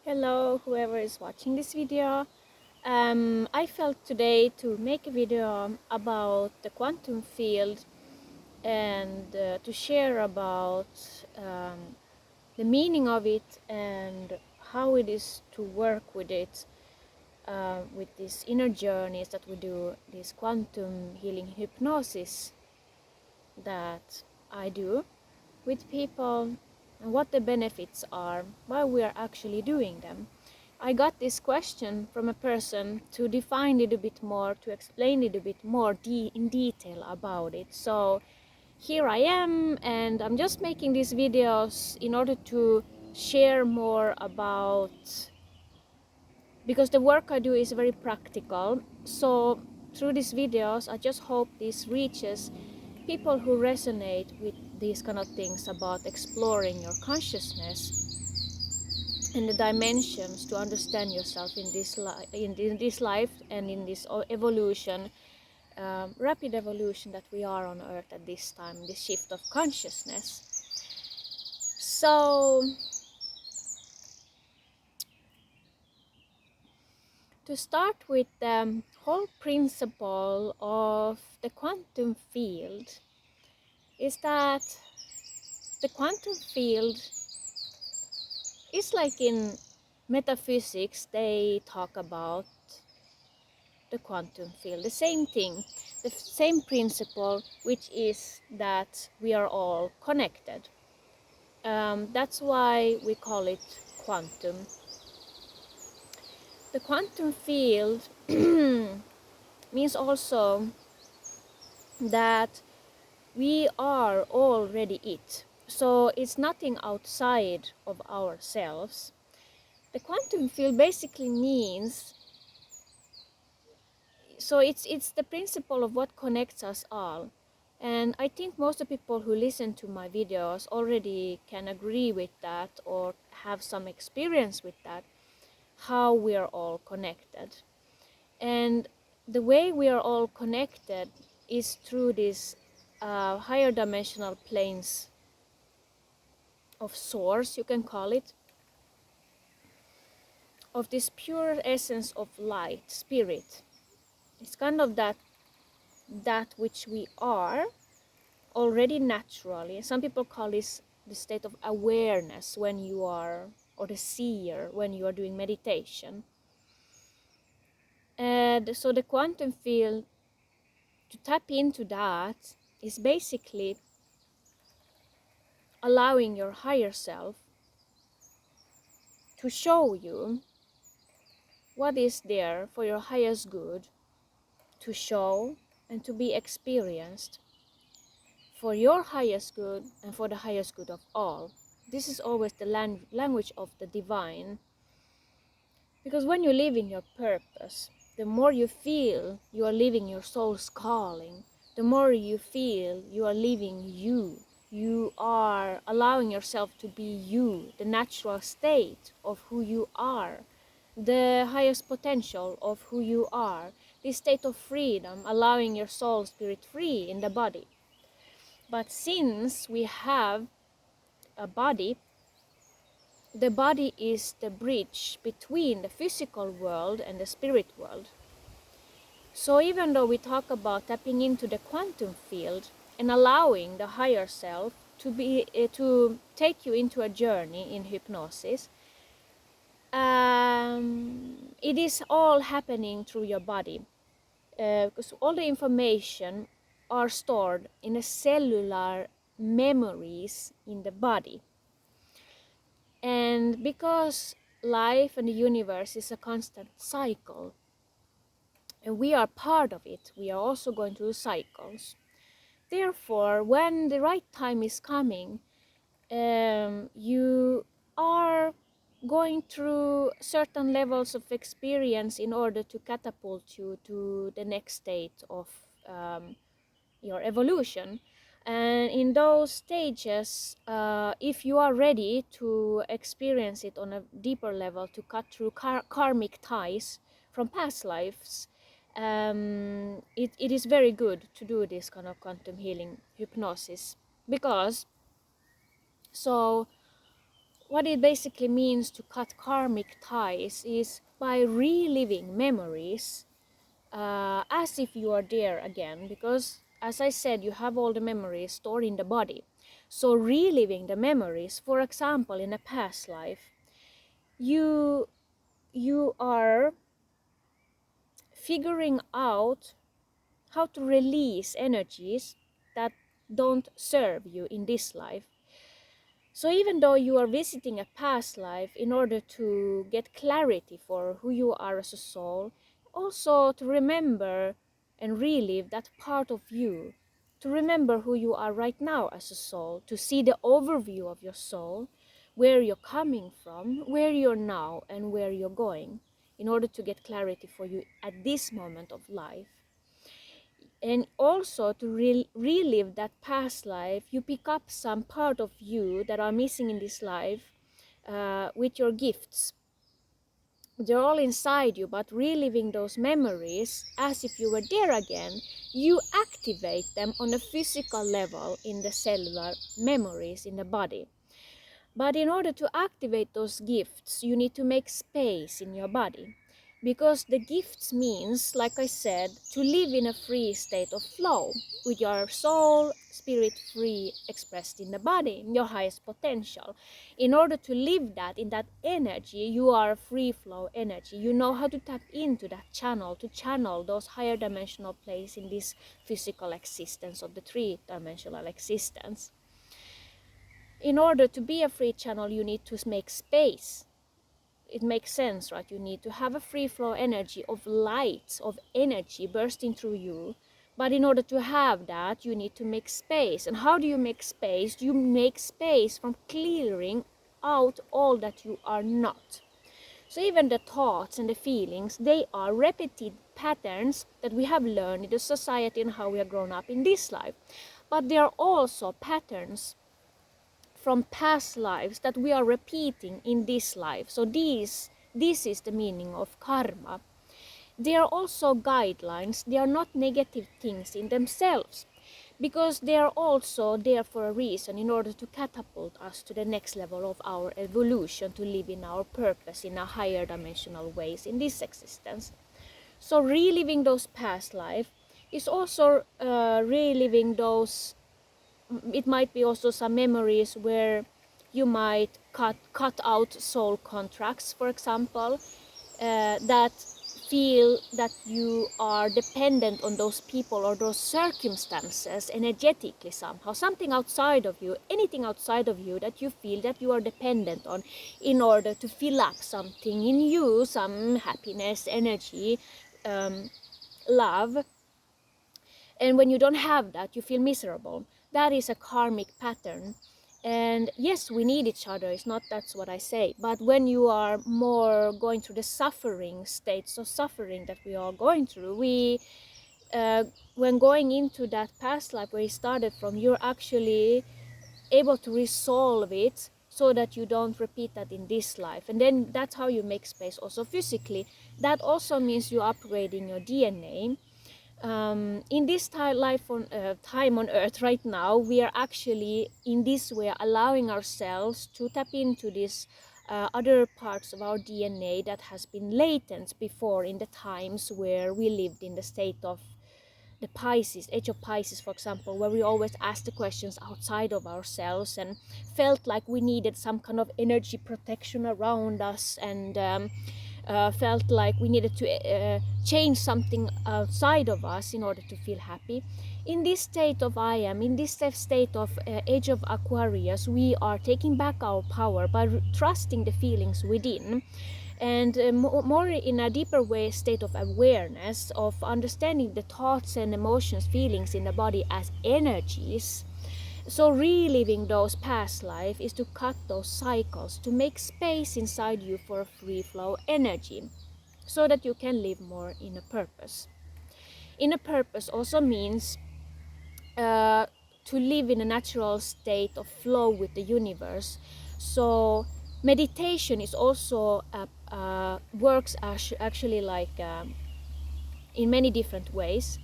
Hello, whoever is watching this video. I felt today to make a video about the quantum field and to share about the meaning of it and how it is to work with it, with these inner journeys that we do, this quantum healing hypnosis that I do with people, and what the benefits are while we are actually doing them. I got this question from a person to define it a bit more, to explain it a bit more in detail about it. So here I am, and I'm just making these videos in order to share more about, because the work I do is very practical. So through these videos, I just hope this reaches people who resonate with these kind of things about exploring your consciousness and the dimensions to understand yourself in this life and in this evolution, rapid evolution that we are on Earth at this time, this shift of consciousness. So to start with the whole principle of the quantum field is that the quantum field is like in metaphysics, they talk about the quantum field, the same thing, the same principle, which is that we are all connected. That's why we call it quantum. The quantum field means also that we are already it. So it's nothing outside of ourselves. The quantum field basically means, so it's the principle of what connects us all. And I think most of the people who listen to my videos already can agree with that or have some experience with that, how we are all connected. And the way we are all connected is through these higher dimensional planes of source, you can call it, of this pure essence of light, spirit. It's kind of that which we are already naturally. Some people call this the state of awareness when you are, or the seer when you are doing meditation. And so the quantum field, to tap into that, is basically allowing your higher self to show you what is there for your highest good to show and to be experienced, for your highest good and for the highest good of all. This is always the language of the divine. Because when you live in your purpose, the more you feel you are living your soul's calling, the more you feel you are living you. You are allowing yourself to be you, the natural state of who you are, the highest potential of who you are, this state of freedom, allowing your soul spirit free in the body. But since we have a body, the body is the bridge between the physical world and the spirit world. So even though we talk about tapping into the quantum field and allowing the higher self to take you into a journey in hypnosis, it is all happening through your body, because all the information are stored in the cellular memories in the body. And because life and the universe is a constant cycle, and we are part of it, we are also going through cycles. Therefore, when the right time is coming, you are going through certain levels of experience in order to catapult you to the next state of your evolution. And in those stages, if you are ready to experience it on a deeper level, to cut through karmic ties from past lives, it is very good to do this kind of quantum healing hypnosis. Because, so what it basically means to cut karmic ties is by reliving memories as if you are there again, because as I said, you have all the memories stored in the body. So reliving the memories, for example, in a past life, you are figuring out how to release energies that don't serve you in this life. So even though you are visiting a past life in order to get clarity for who you are as a soul, also to remember and relive that part of you, to remember who you are right now as a soul, to see the overview of your soul, where you're coming from, where you're now, and where you're going, in order to get clarity for you at this moment of life. And also to relive that past life, you pick up some part of you that are missing in this life with your gifts. They're all inside you, but reliving those memories as if you were there again, you activate them on a physical level in the cellular memories in the body. But in order to activate those gifts, you need to make space in your body. Because the gifts means, like I said, to live in a free state of flow with your soul, spirit free expressed in the body, in your highest potential. In order to live that in that energy, you are a free flow energy. You know how to tap into that channel, to channel those higher dimensional places in this physical existence of the three-dimensional existence. In order to be a free channel, you need to make space. It makes sense, right? You need to have a free flow energy of light, of energy bursting through you. But in order to have that, you need to make space. And how do you make space? You make space from clearing out all that you are not. So even the thoughts and the feelings, they are repeated patterns that we have learned in the society and how we are grown up in this life. But they are also patterns from past lives that we are repeating in this life. So this is the meaning of karma. They are also guidelines. They are not negative things in themselves, because they are also there for a reason, in order to catapult us to the next level of our evolution, to live in our purpose in a higher dimensional ways in this existence. So reliving those past life is also reliving those. It might be also some memories where you might cut out soul contracts, for example, that feel that you are dependent on those people or those circumstances energetically somehow, something outside of you, anything outside of you that you feel that you are dependent on in order to fill up something in you, some happiness, energy, love. And when you don't have that, you feel miserable. That is a karmic pattern. And yes, we need each other, it's not that's what I say. But when you are more going through the suffering states of suffering that we are going through, when going into that past life where you started from, you're actually able to resolve it so that you don't repeat that in this life. And then that's how you make space also physically. That also means you're upgrading your DNA. In this time on earth right now, we are actually in this way allowing ourselves to tap into these other parts of our DNA that has been latent before, in the times where we lived in the state of the Pisces, age of Pisces, for example, where we always asked the questions outside of ourselves and felt like we needed some kind of energy protection around us, and felt like we needed to change something outside of us in order to feel happy. In this state of I am, in this state of age of Aquarius, we are taking back our power by trusting the feelings within, and more in a deeper way, state of awareness, of understanding the thoughts and emotions, feelings in the body as energies. So reliving those past life is to cut those cycles, to make space inside you for a free flow energy, so that you can live more in a purpose. In a purpose also means to live in a natural state of flow with the universe. So meditation is also works actually like in many different ways.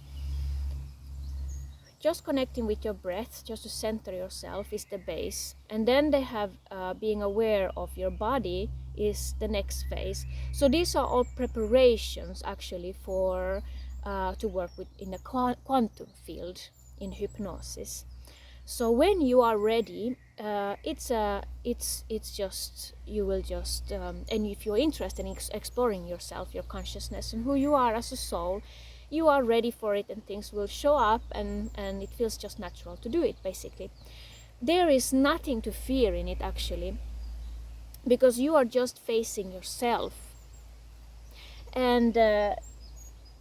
just connecting with your breath, just to center yourself, is the base. And then they have being aware of your body is the next phase. So these are all preparations actually for to work with in the quantum field in hypnosis. So when you are ready, it's just you will just and if you're interested in exploring yourself, your consciousness, and who you are as a soul, you are ready for it, and things will show up, and it feels just natural to do it. Basically, there is nothing to fear in it actually, because you are just facing yourself, and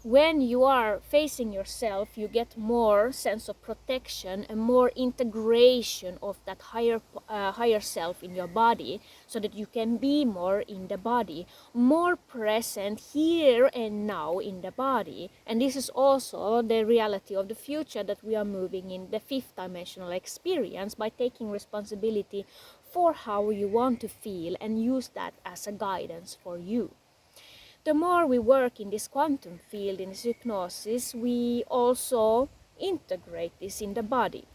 when you are facing yourself, you get more sense of protection and more integration of that higher self in your body, so that you can be more in the body, more present here and now in the body. And this is also the reality of the future, that we are moving in the fifth dimensional experience by taking responsibility for how you want to feel and use that as a guidance for you. The more we work in this quantum field, in this hypnosis, we also integrate this in the body.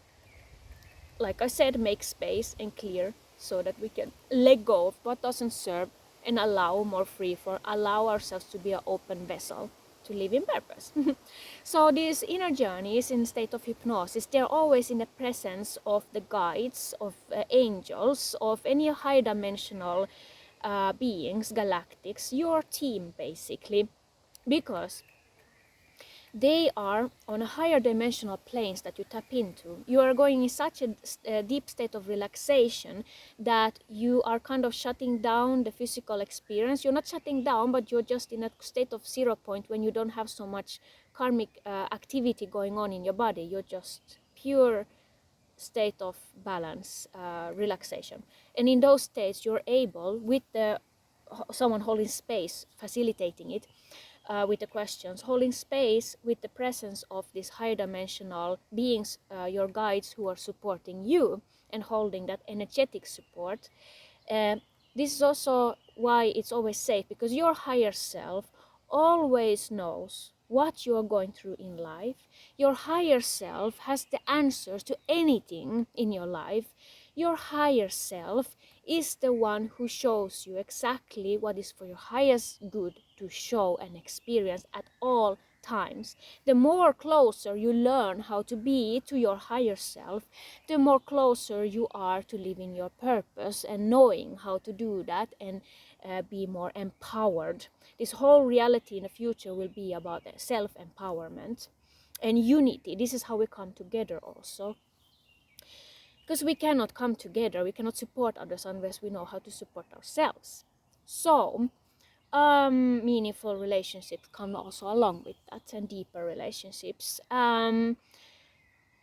Like I said, make space and clear so that we can let go of what doesn't serve and allow more free for, allow ourselves to be an open vessel to live in purpose. So these inner journeys in state of hypnosis, they're always in the presence of the guides, of angels, of any high dimensional beings, galactics, your team basically, because they are on a higher dimensional planes that you tap into. You are going in such a deep state of relaxation that you are kind of shutting down the physical experience. You're not shutting down, but you're just in a state of 0 point when you don't have so much karmic activity going on in your body. You're just pure state of balance, relaxation. And in those states, you're able, with someone holding space, facilitating it, with the questions, holding space with the presence of these higher dimensional beings, your guides who are supporting you, and holding that energetic support. Uh, this is also why it's always safe, because your higher self always knows what you are going through in life. Your higher self has the answers to anything in your life. Your higher self is the one who shows you exactly what is for your highest good to show and experience at all times. The more closer you learn how to be to your higher self, the more closer you are to living your purpose and knowing how to do that, and be more empowered. This whole reality in the future will be about self-empowerment and unity. This is how we come together also. Because we cannot come together, we cannot support others unless we know how to support ourselves. So, meaningful relationships come also along with that, and deeper relationships.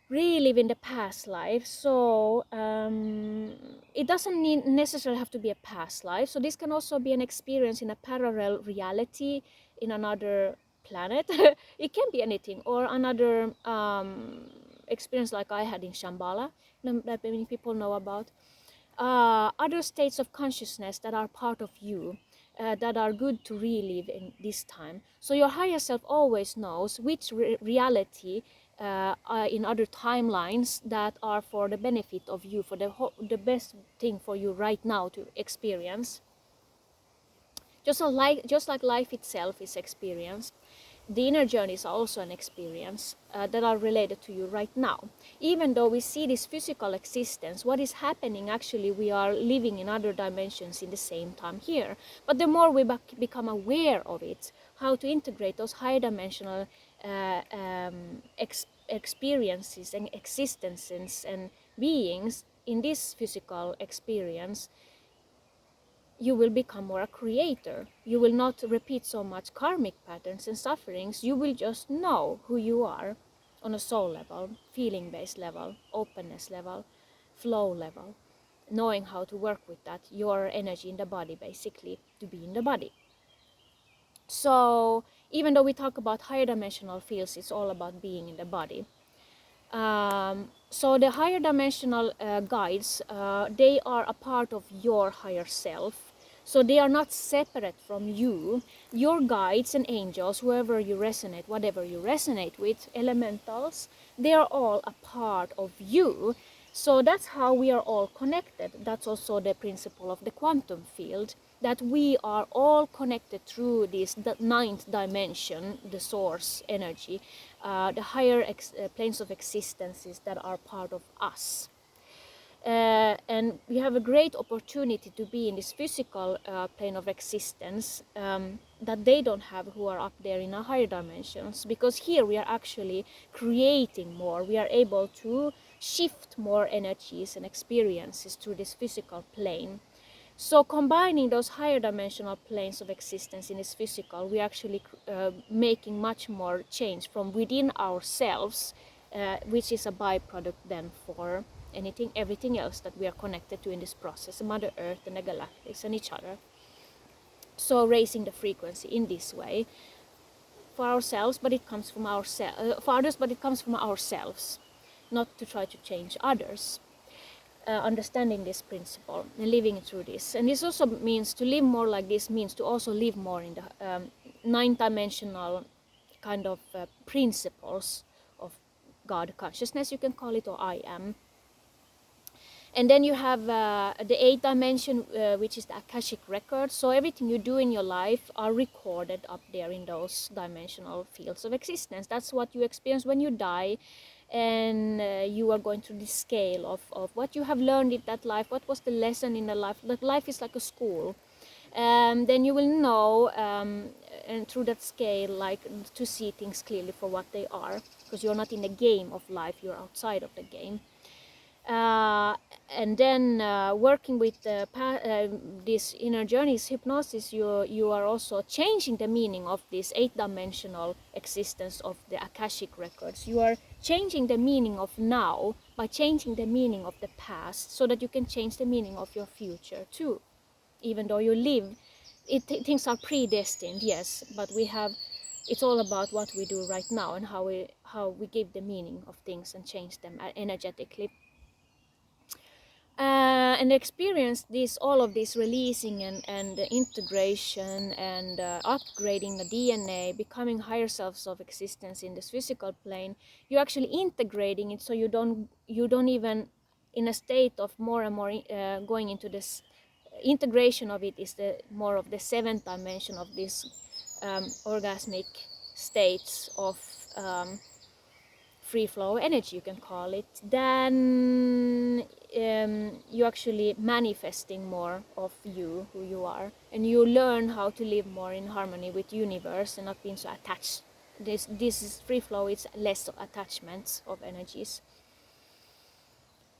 Relive in the past life. So it doesn't necessarily have to be a past life. So this can also be an experience in a parallel reality in another planet. It can be anything, or another experience like I had in Shambhala, that many people know about. Other states of consciousness that are part of you, that are good to relive in this time. So your higher self always knows which reality in other timelines that are for the benefit of you, for the best thing for you right now to experience. Just like life itself is experience, the inner journeys are also an experience that are related to you right now. Even though we see this physical existence, what is happening actually, we are living in other dimensions in the same time here. But the more we become aware of it, how to integrate those higher dimensional experiences and existences and beings in this physical experience, you will become more a creator. You will not repeat so much karmic patterns and sufferings. You will just know who you are on a soul level, feeling-based level, openness level, flow level, knowing how to work with that, your energy in the body, basically, to be in the body. So even though we talk about higher dimensional fields, it's all about being in the body. So the higher dimensional guides, they are a part of your higher self. So they are not separate from you. Your guides and angels, whoever you resonate, whatever you resonate with, elementals, they are all a part of you. So that's how we are all connected. That's also the principle of the quantum field, that we are all connected through this the ninth dimension, the source energy, the higher planes of existences that are part of us. And we have a great opportunity to be in this physical plane of existence that they don't have, who are up there in a higher dimensions, because here we are actually creating more. We are able to shift more energies and experiences through this physical plane. So combining those higher dimensional planes of existence in this physical, we are actually making much more change from within ourselves, which is a byproduct then for everything else that we are connected to in this process, Mother Earth and the galactics and each other. So raising the frequency in this way for ourselves, but it comes from for others, but it comes from ourselves, not to try to change others. Understanding this principle and living through this. And this also means to live more like this means to also live more in the ninth dimensional kind of principles of God consciousness, you can call it, or I am. And then you have the eighth dimension, which is the Akashic Records. So everything you do in your life are recorded up there in those dimensional fields of existence. That's what you experience when you die, and you are going through this scale of what you have learned in that life, what was the lesson in the life. That life is like a school. Then you will know, and through that scale, like to see things clearly for what they are, because you're not in the game of life, you're outside of the game. And then working with this inner journeys hypnosis, you are also changing the meaning of this eight-dimensional existence of the Akashic Records. You are changing the meaning of now by changing the meaning of the past, so that you can change the meaning of your future too. Even though you live, things are predestined, yes, but it's all about what we do right now and how we give the meaning of things and change them energetically. And experience all of this releasing and integration and upgrading the DNA, becoming higher selves of existence in this physical plane. You're actually integrating it, so you don't even, in a state of more and more going into this integration of it, is the more of the seventh dimension of this orgasmic states of free flow energy, you can call it. Then you actually manifesting more of you, who you are, and you learn how to live more in harmony with universe and not being so attached. This is free flow, it's less attachments of energies.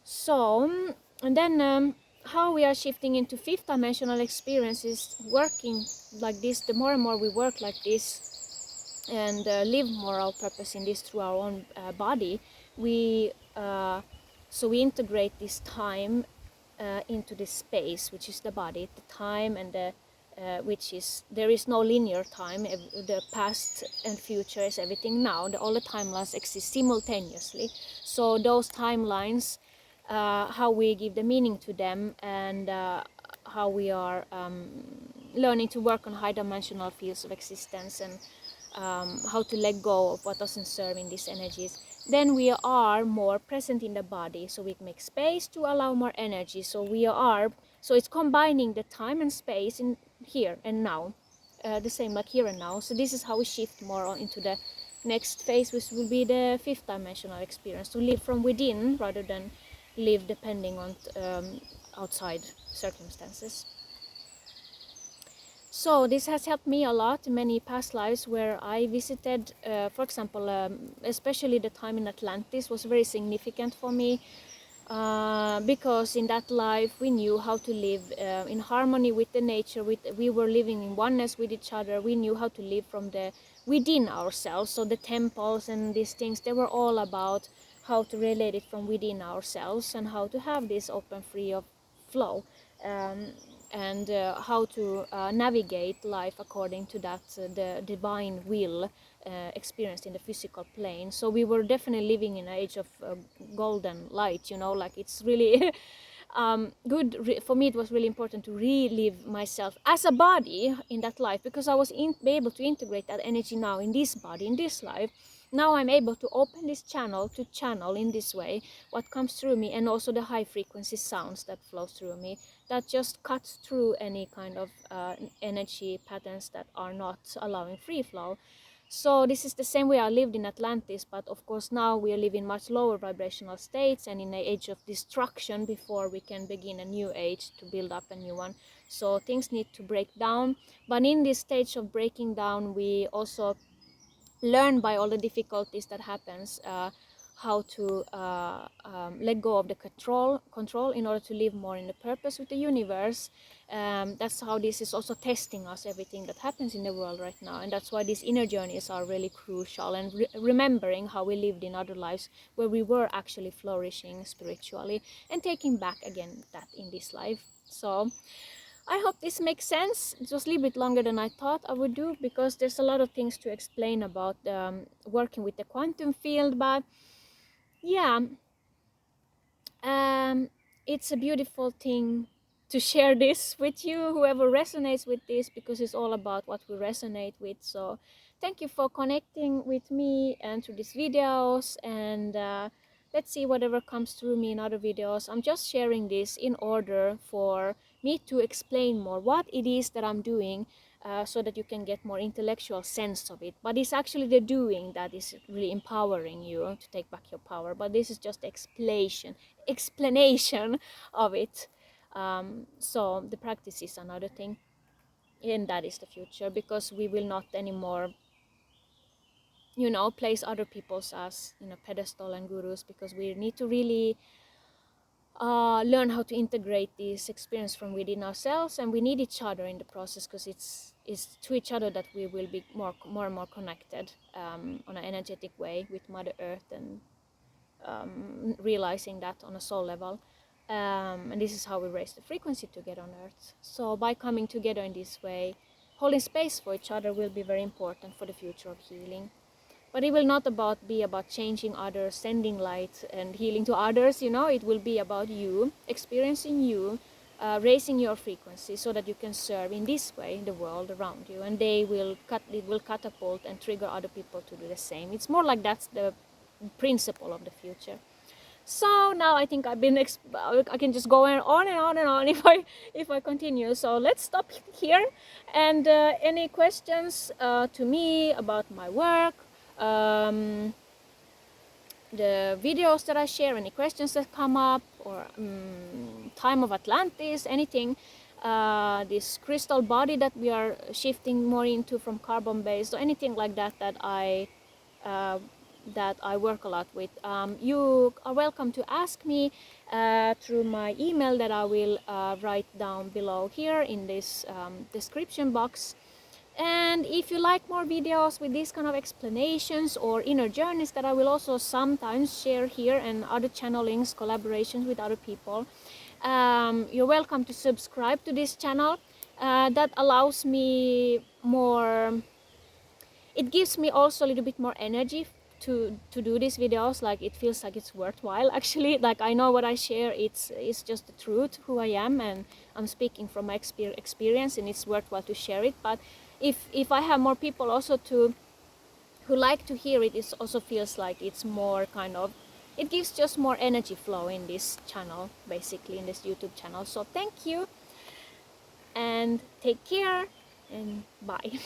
So, and then how we are shifting into fifth dimensional experiences, working like this. The more and more we work like this and live moral purpose in this through our own body, we integrate this time into this space, which is the body, the time, and the which is, there is no linear time. The past and future is everything now. All the timelines exist simultaneously. So those timelines, how we give the meaning to them, and how we are learning to work on high dimensional fields of existence, and how to let go of what doesn't serve in these energies. Then we are more present in the body, so we make space to allow more energy. So it's combining the time and space in here and now, the same like here and now. So this is how we shift more on into the next phase, which will be the fifth dimensional experience, to live from within rather than live depending on outside circumstances. So this has helped me a lot in many past lives where I visited, for example, especially the time in Atlantis was very significant for me, because in that life we knew how to live in harmony with the nature. We were living in oneness with each other. We knew how to live from the within ourselves. So the temples and these things, they were all about how to relate it from within ourselves and how to have this open, free of flow. And how to navigate life according to that, the divine will experienced in the physical plane. So we were definitely living in an age of golden light, like it's really For me, it was really important to relive myself as a body in that life, because I was be able to integrate that energy now in this body, in this life. Now I'm able to open this channel to channel in this way what comes through me, and also the high frequency sounds that flow through me, that just cuts through any kind of energy patterns that are not allowing free flow. So this is the same way I lived in Atlantis, but of course now we live in much lower vibrational states and in an age of destruction before we can begin a new age to build up a new one. So things need to break down, but in this stage of breaking down, we also learn by all the difficulties that happens, how to let go of the control in order to live more in the purpose with the universe. That's how this is also testing us, everything that happens in the world right now, and that's why these inner journeys are really crucial, and remembering how we lived in other lives where we were actually flourishing spiritually, and taking back again that in this life. So I hope this makes sense. It was a little bit longer than I thought I would do, because there's a lot of things to explain about working with the quantum field. But yeah, it's a beautiful thing to share this with you, whoever resonates with this, because it's all about what we resonate with. So thank you for connecting with me and through these videos, and let's see whatever comes through me in other videos. I'm just sharing this in order for me to explain more what it is that I'm doing, so that you can get more intellectual sense of it. But it's actually the doing that is really empowering you to take back your power. But this is just explanation of it. So the practice is another thing, and that is the future, because we will not anymore, place other people's as pedestal and gurus, because we need to really learn how to integrate this experience from within ourselves, and we need each other in the process, because it's to each other that we will be more and more connected on an energetic way with Mother Earth, and realizing that on a soul level. And this is how we raise the frequency together on Earth. So by coming together in this way, holding space for each other will be very important for the future of healing. But it will not be about changing others, sending light and healing to others. It will be about you, experiencing you, raising your frequency, so that you can serve in this way the world around you, and it will catapult and trigger other people to do the same. It's more like that's the principle of the future. So now I think I can just go on and on and on if I continue. So let's stop here. And any questions to me about my work, the videos that I share, any questions that come up, or time of Atlantis, anything, this crystal body that we are shifting more into from carbon based, or anything like that that I work a lot with, you are welcome to ask me through my email that I will write down below here in this description box. And if you like more videos with these kind of explanations or inner journeys that I will also sometimes share here, and other channelings, collaborations with other people, you're welcome to subscribe to this channel. That allows me more, it gives me also a little bit more energy to do these videos. Like, it feels like it's worthwhile, actually. Like, I know what I share, it's just the truth, who I am, and I'm speaking from my experience, and it's worthwhile to share it. But if I have more people also who like to hear it, it also feels like it's more kind of, it gives just more energy flow in this channel, basically, in this YouTube channel. So thank you, and take care, and bye.